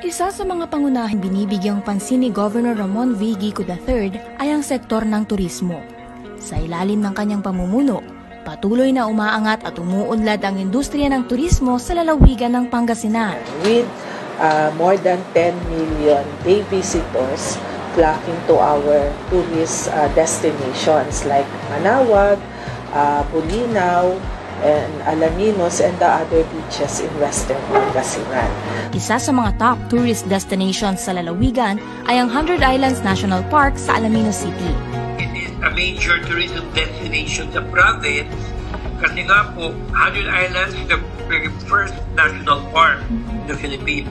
Isa sa mga pangunahing binibigyang pansin ni Governor Ramon V. Gico III ay ang sektor ng turismo. Sa ilalim ng kanyang pamumuno, patuloy na umaangat at umuunlad ang industriya ng turismo sa lalawigan ng Pangasinan. With more than 10 million day visitors flocking to our tourist destinations like Manawag, Bulinaw, and Alaminos, and the other beaches in Western Pangasinan. Isa sa mga top tourist destinations sa lalawigan ay ang 100 Islands National Park sa Alaminos City. It is a major tourism destination sa province kasi nga po 100 Islands is the very first national park in the Philippines.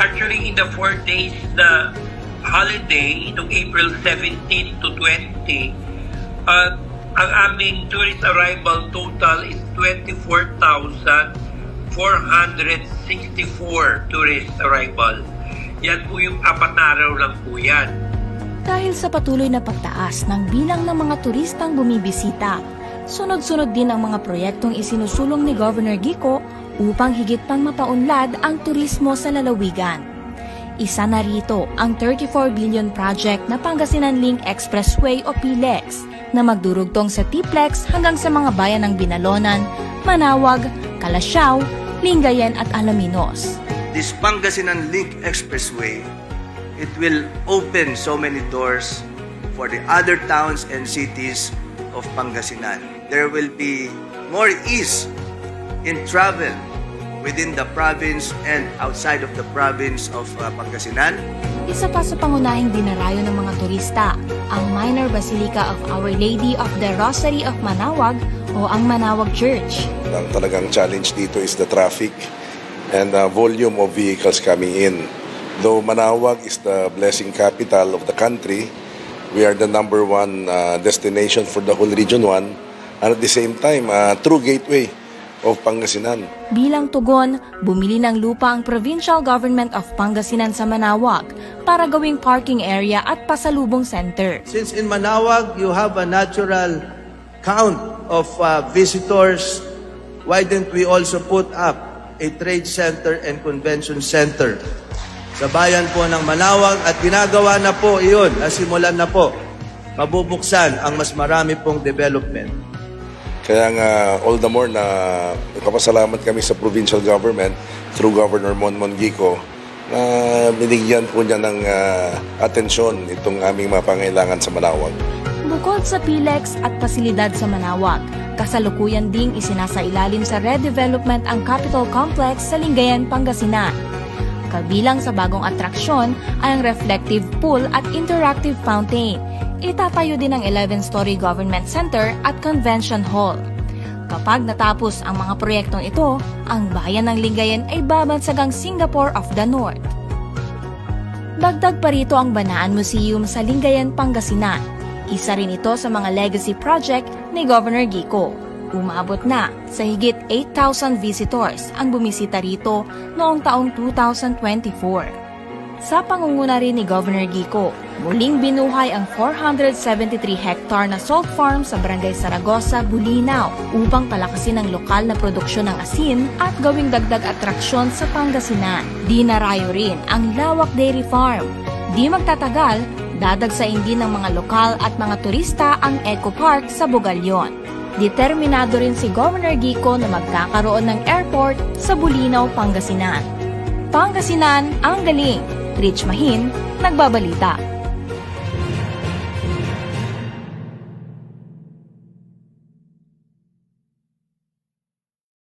Actually, in the 4 days na holiday, noong April 17 to 20, ang aming tourist arrival total is 24,464 tourist arrival. Yan po yung 4 na araw lang po yan. Dahil sa patuloy na pagtaas ng bilang ng mga turistang bumibisita, sunod-sunod din ang mga proyektong isinusulong ni Governor Gico upang higit pang mapaunlad ang turismo sa lalawigan. Isa na rito ang 34 billion project na Pangasinan Link Expressway o PLEX na magdurugtong sa T-Plex hanggang sa mga bayan ng Binalonan, Manawag, Calasiao, Lingayen at Alaminos. This Pangasinan Link Expressway, it will open so many doors for the other towns and cities of Pangasinan. There will be more ease in travel within the province and outside of the province of Pangasinan. Isa pa sa pangunahing dinarayo ng mga turista, ang Minor Basilica of Our Lady of the Rosary of Manawag o ang Manawag Church. Ang talagang challenge dito is the traffic and the volume of vehicles coming in. Though Manawag is the blessing capital of the country, we are the #1 destination for the whole Region 1 and at the same time, true gateway of Pangasinan. Bilang tugon, bumili ng lupa ang Provincial Government of Pangasinan sa Manawag para gawing parking area at pasalubong center. Since in Manawag, you have a natural count of visitors, why didn't we also put up a trade center and convention center sa bayan po ng Manawag? At ginagawa na po iyon, nasimulan na po, mabubuksan ang mas marami pong development. Kaya nga, all the more na kapasalamat kami sa provincial government through Governor Monmon Gico na binigyan po niya ng atensyon itong aming mga pangailangan sa Manawag. Bukod sa PLEX at pasilidad sa Manawag, kasalukuyan ding isinasailalim sa redevelopment ang Capitol Complex sa Lingayen, Pangasinan. Kabilang sa bagong atraksyon ay ang reflective pool at interactive fountain. Itatayo din ang 11-story government center at convention hall. Kapag natapos ang mga proyektong ito, ang bayan ng Lingayen ay babansagang Singapore of the North. Dagdag pa rito ang Banaan Museum sa Lingayen, Pangasinan. Isa rin ito sa mga legacy project ni Governor Gico. Umabot na sa higit 8,000 visitors ang bumisita rito noong taong 2024. Sa pangunguna rin ni Governor Gico, muling binuhay ang 473 hectare na salt farm sa Barangay Saragosa, Bulinaw upang palakasin ang lokal na produksyon ng asin at gawing dagdag atraksyon sa Pangasinan. Dinarayo rin ang Lawak Dairy Farm. Di magtatagal, dadagsain din ng mga lokal at mga turista ang Eco Park sa Bugalyon. Determinado rin si Governor Gico na magkakaroon ng airport sa Bulinaw, Pangasinan. Pangasinan ang galing! Rich Mahin, nagbabalita.